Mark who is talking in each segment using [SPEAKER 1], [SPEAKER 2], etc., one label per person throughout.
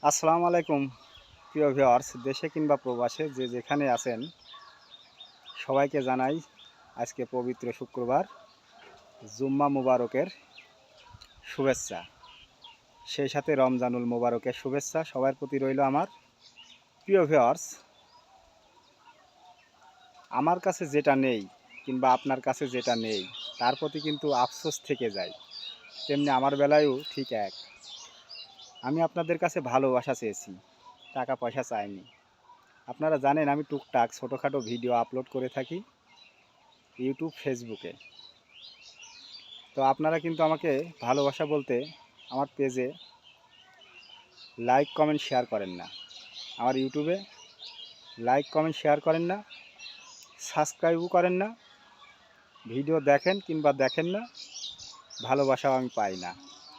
[SPEAKER 1] আসসালামু আলাইকুম প্রিয় ভিউয়ার্স, দেশে কিংবা প্রবাসে যে যেখানে আছেন সবাইকে জানাই আজকে পবিত্র শুক্রবার জুম্মা মুবারকের শুভেচ্ছা। সেই সাথে রমজানুল মুবারকের শুভেচ্ছা সবার প্রতি রইল আমার। প্রিয় ভিউয়ার্স, আমার কাছে যেটা নেই কিংবা আপনার কাছে যেটা নেই তার প্রতি কিন্তু আফসোস থেকে যায়, তেমনি আমার বেলায়ও ঠিক এক। আমি আপনাদের কাছে ভালোবাসা চেয়েছি, টাকা পয়সা চাইনি। আপনারা জানেন আমি টুকটাক ছোটোখাটো ভিডিও আপলোড করে থাকি ইউটিউব, ফেসবুকে। তো আপনারা কিন্তু আমাকে ভালোবাসা বলতে আমার পেজে লাইক কমেন্ট শেয়ার করেন না, আমার ইউটিউবে লাইক কমেন্ট শেয়ার করেন না, সাবস্ক্রাইবও করেন না, ভিডিও দেখেন কিংবা দেখেন না, ভালোবাসাও আমি পাই না।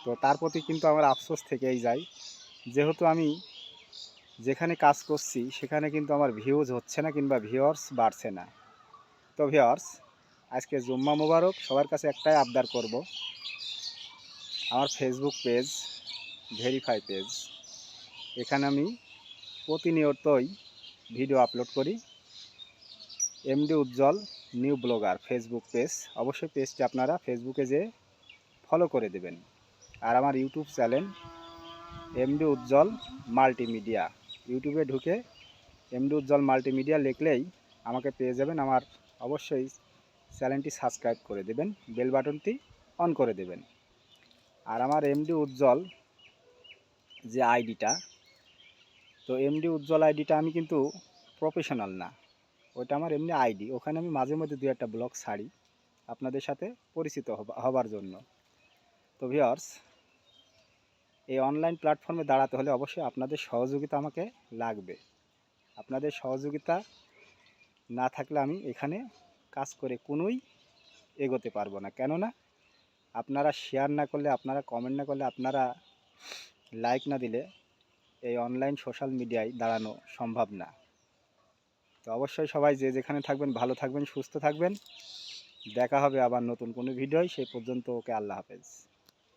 [SPEAKER 1] তো তার প্রতি কিন্তু আমার আফসোস থেকেই যায়, যেহেতু আমি যেখানে কাজ করছি সেখানে কিন্তু আমার ভিউজ হচ্ছে না কিংবা ভিউয়ার্স বাড়ছে না। তো ভিউয়ার্স, আজকে জুম্মা মোবারক, সবার কাছে একটাই আবদার করব, আমার ফেসবুক পেজ ভেরিফাই পেজ, এখানে আমি প্রতিনিয়তই ভিডিও আপলোড করি। এমডি উজ্জ্বল নিউ ব্লগার ফেসবুক পেজ, অবশ্যই পেজটি আপনারা ফেসবুকে যেয়ে ফলো করে দেবেন। আর আমার ইউটিউব চ্যানেল এমডি উজ্জ্বল মাল্টিমিডিয়া, ইউটিউবে ঢুকে এমডি উজ্জ্বল মাল্টিমিডিয়া লিখলেই আমাকে পেয়ে যাবেন। আমার অবশ্যই চ্যানেলটি সাবস্ক্রাইব করে দেবেন, বেল বাটনটি অন করে দেবেন। আর আমার এমডি উজ্জ্বল যে আইডিটা, তো এমডি উজ্জ্বল আইডিটা আমি কিন্তু প্রফেশনাল না, ওটা আমার এমনি আইডি। ওখানে আমি মাঝে মধ্যে দু একটা ব্লগ ছাড়ি আপনাদের সাথে পরিচিত হবার জন্য। তো ভিউয়ার্স, এই অনলাইন প্ল্যাটফর্মে দাঁড়াতে হলে অবশ্যই আপনাদের সহযোগিতা আমাকে লাগবে। আপনাদের সহযোগিতা না থাকলে আমি এখানে কাজ করে কোনোই এগোতে পারবো না। কেননা আপনারা শেয়ার না করলে, আপনারা কমেন্ট না করলে, আপনারা লাইক না দিলে এই অনলাইন সোশ্যাল মিডিয়ায় দাঁড়ানো সম্ভব না। তো অবশ্যই সবাই যে যেখানে থাকবেন ভালো থাকবেন, সুস্থ থাকবেন। দেখা হবে আবার নতুন কোনো ভিডিওয়। সেই পর্যন্ত ওকে আল্লাহ হাফেজ।